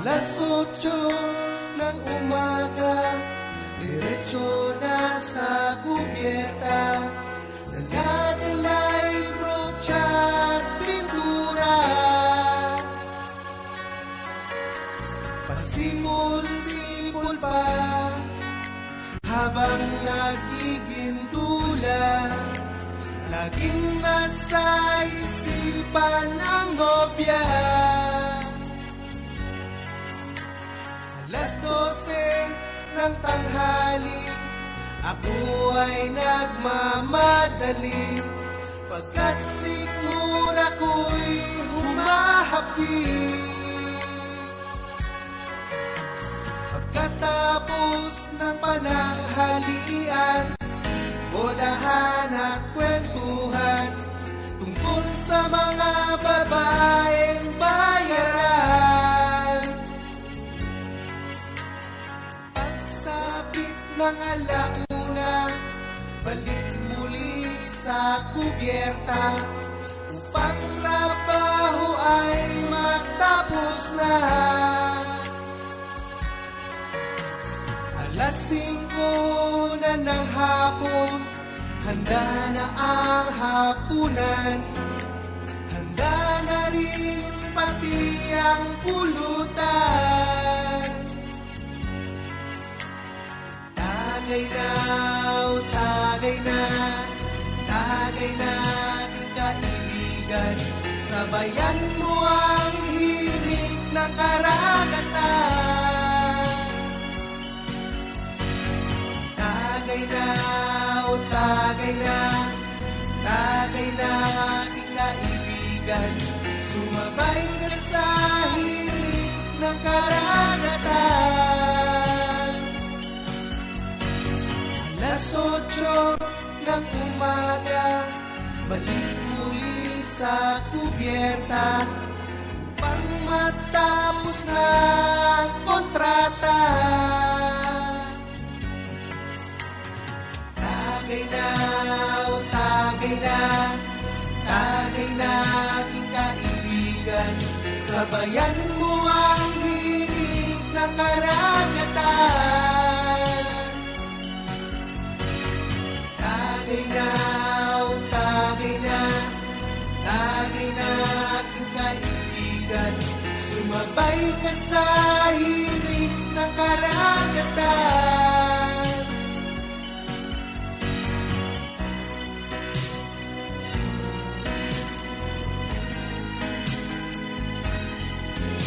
8 ng umaga, diretso na sa kubyeta, dala-dala'y brocha at pintura. Pasimul-simul pa habang nagigintula, laging nasa isipan ang nobya. 12 ng tanghali, ako ay nagmamadali, pagkat sikmura ko'y humahapi. Pagkatapos ng pananghalian, bolahan at kwentuhan tungkol sa mga babaeng bayaran. Pagsapit ng alauna, balik muli sa kubyerta, upang trabaho ay matapos na. 5 na ng hapon, handa na ang hapunan, handa na rin pati ang pulutan. Tagay na, o tagay na, tagay na ating kaibigan, sabayan mo ang himig ng karagatan. Tagay na, o tagay na, tagay na aking kaibigan, sumabay ka sa himig ng karagatan. 8 ng umaga, balik muli sa kubyerta, upang matapos na ang kontrata. Tagay na, o tagay na, tagay na aking kaibigan, sabayan mo ang himig ng karagatan. Tagay na, o tagay na, tagay na aking kaibigan, sumabay ka sa